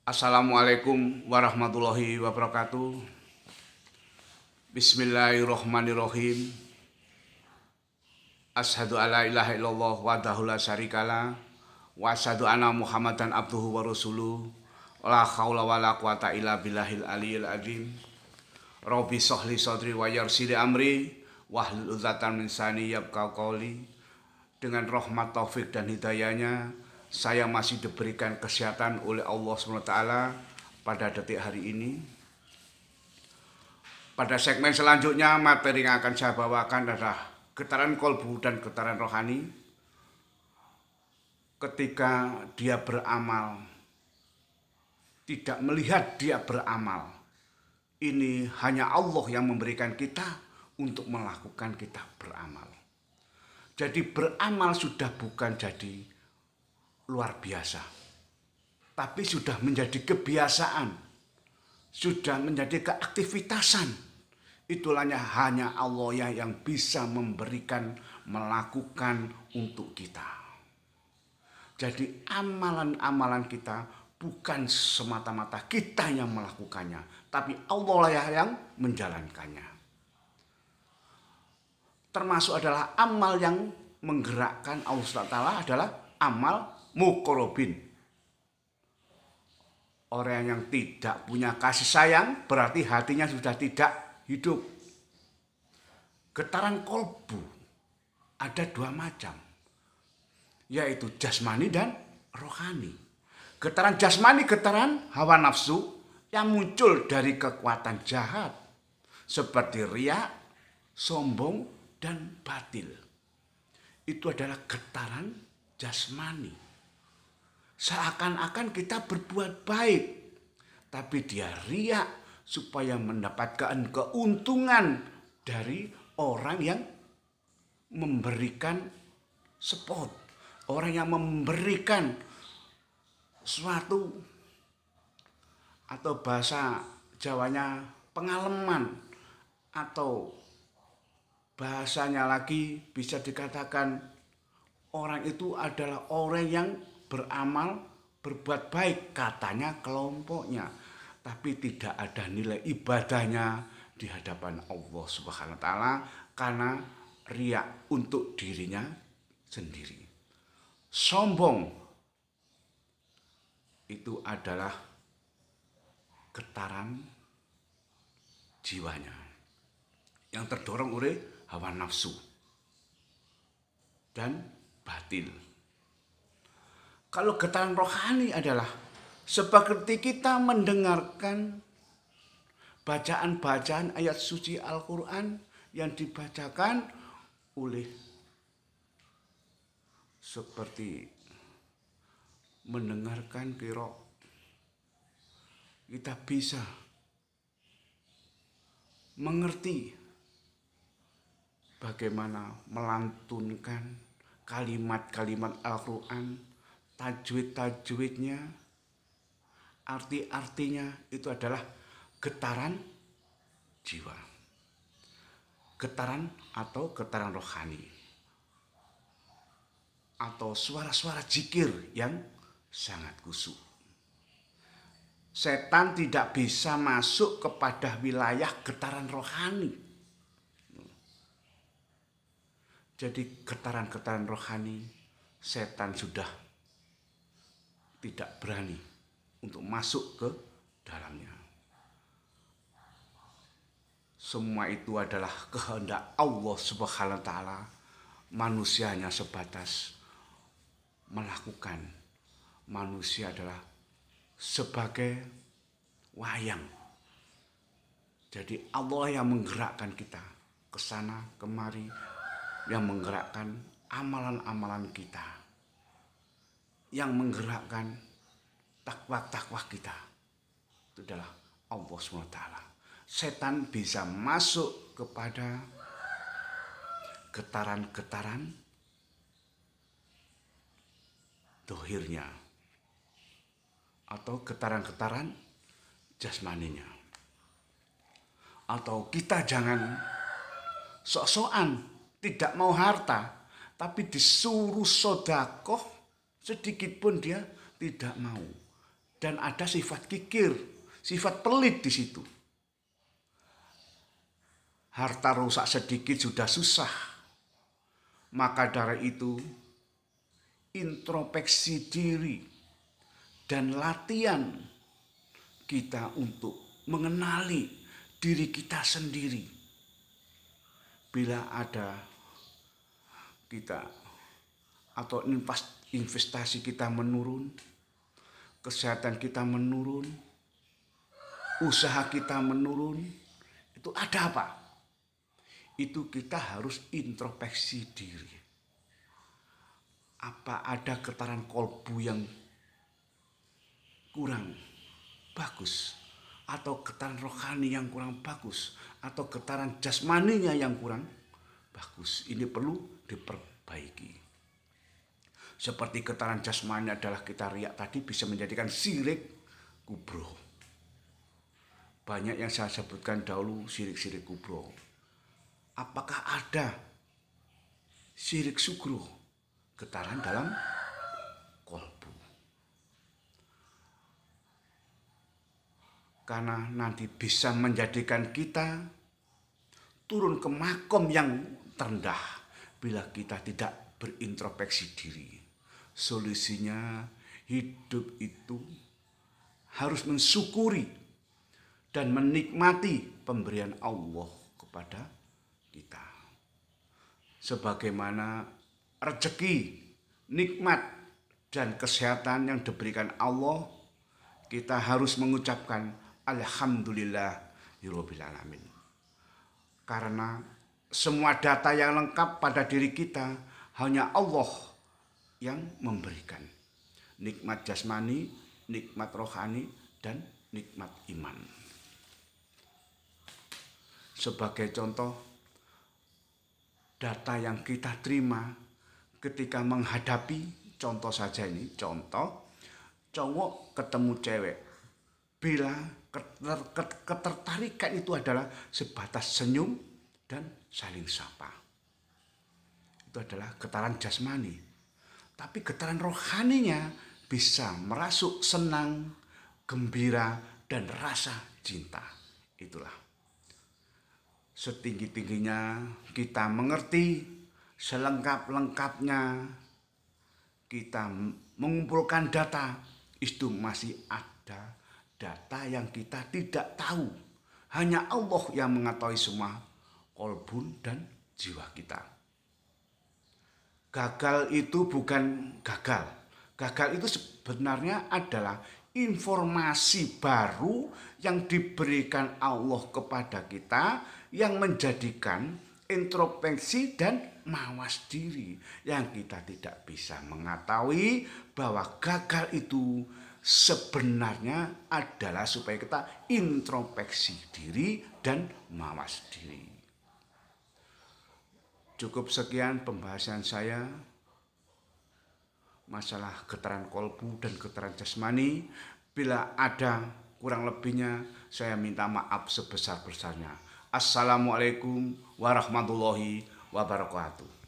Assalamualaikum warahmatullahi wabarakatuh. Bismillahirrohmanirrohim. Asyhadu alla ilaha illallah wahdahu la syarikalah wa asyhadu anna Muhammadan abduhu wa rasuluh. La haula wala quwata illa billahil aliyil azim. Rabbi shrahli sadri wa yassir li amri wahlul 'uqdatam min lisani yafqahu qawli. Dengan rahmat taufik dan hidayahnya, saya masih diberikan kesehatan oleh Allah SWT pada detik hari ini. Pada segmen selanjutnya, materi yang akan saya bawakan adalah getaran kolbu dan getaran rohani. Ketika dia beramal, tidak melihat dia beramal, ini hanya Allah yang memberikan kita untuk melakukan kita beramal. Jadi beramal sudah bukan jadi luar biasa, tapi sudah menjadi kebiasaan, sudah menjadi keaktivitasan. Itulah hanya Allah yang bisa memberikan, melakukan untuk kita. Jadi amalan-amalan kita bukan semata-mata kita yang melakukannya, tapi Allah lah yang menjalankannya. Termasuk adalah amal yang menggerakkan Allah SWT adalah amal muqarrabin. Orang yang tidak punya kasih sayang berarti hatinya sudah tidak hidup. Getaran kolbu ada dua macam, yaitu jasmani dan rohani. Getaran jasmani, getaran hawa nafsu yang muncul dari kekuatan jahat seperti riya, sombong, dan batil. Itu adalah getaran jasmani. Seakan-akan kita berbuat baik, tapi dia riya supaya mendapatkan keuntungan dari orang yang memberikan support, orang yang memberikan suatu, atau bahasa Jawanya pengalaman, atau bahasanya lagi bisa dikatakan orang itu adalah orang yang beramal, berbuat baik, katanya kelompoknya, tapi tidak ada nilai ibadahnya di hadapan Allah Subhanahu wa taala karena riya untuk dirinya sendiri. Sombong itu adalah getaran jiwanya yang terdorong oleh hawa nafsu dan batil. Kalau getaran rohani adalah seperti kita mendengarkan bacaan-bacaan ayat suci Al-Quran yang dibacakan oleh, seperti mendengarkan qiraat. Kita bisa mengerti bagaimana melantunkan kalimat-kalimat Al-Quran, tajwid-tajwidnya, arti-artinya. Itu adalah getaran jiwa, getaran atau getaran rohani, atau suara-suara zikir yang sangat khusyuk. Setan tidak bisa masuk kepada wilayah getaran rohani. Jadi getaran-getaran rohani, setan sudah tidak berani untuk masuk ke dalamnya. Semua itu adalah kehendak Allah Subhanahu wa taala. Manusianya sebatas melakukan. Manusia adalah sebagai wayang. Jadi Allah yang menggerakkan kita ke sana kemari, yang menggerakkan amalan-amalan kita, yang menggerakkan takwa-takwa kita. Itu adalah Allah SWT. Setan bisa masuk kepada getaran-getaran dohirnya atau getaran-getaran jasmaninya. Atau kita jangan sok-sokan tidak mau harta, tapi disuruh sodakoh sedikit pun dia tidak mau. dan ada sifat kikir, sifat pelit di situ. Harta rusak sedikit sudah susah. Maka dari itu, introspeksi diri dan latihan kita untuk mengenali diri kita sendiri. Bila ada kita atau investasi kita menurun, kesehatan kita menurun, usaha kita menurun, itu ada apa? Itu kita harus introspeksi diri. Apa ada getaran kolbu yang kurang bagus, atau getaran rohani yang kurang bagus, atau getaran jasmaninya yang kurang bagus? Ini perlu diperbaiki. Seperti getaran jasmani adalah kita riak tadi bisa menjadikan syirik kubro. Banyak yang saya sebutkan dahulu syirik-syirik kubro. Apakah ada syirik sugro, getaran dalam kolbu? Karena nanti bisa menjadikan kita turun ke makom yang terendah bila kita tidak berintrospeksi diri. Solusinya hidup itu harus mensyukuri dan menikmati pemberian Allah kepada kita. Sebagaimana rezeki, nikmat, dan kesehatan yang diberikan Allah, kita harus mengucapkan Alhamdulillahirabbil alamin. Karena semua data yang lengkap pada diri kita hanya Allah yang memberikan. Nikmat jasmani, nikmat rohani, dan nikmat iman. Sebagai contoh, data yang kita terima ketika menghadapi, contoh saja ini, contoh cowok ketemu cewek. Bila ketertarikan itu adalah sebatas senyum dan saling sapa. Itu adalah getaran jasmani. Tapi getaran rohaninya bisa merasuk senang, gembira, dan rasa cinta. Itulah. Setinggi-tingginya kita mengerti, selengkap-lengkapnya kita mengumpulkan data, itu masih ada data yang kita tidak tahu. Hanya Allah yang mengetahui semua kolbun dan jiwa kita. Gagal itu bukan gagal. Gagal itu sebenarnya adalah informasi baru yang diberikan Allah kepada kita yang menjadikan introspeksi dan mawas diri, yang kita tidak bisa mengetahui bahwa gagal itu sebenarnya adalah supaya kita introspeksi diri dan mawas diri. Cukup sekian pembahasan saya masalah getaran kolbu dan getaran jasmani. Bila ada kurang lebihnya, saya minta maaf sebesar-besarnya. Assalamualaikum warahmatullahi wabarakatuh.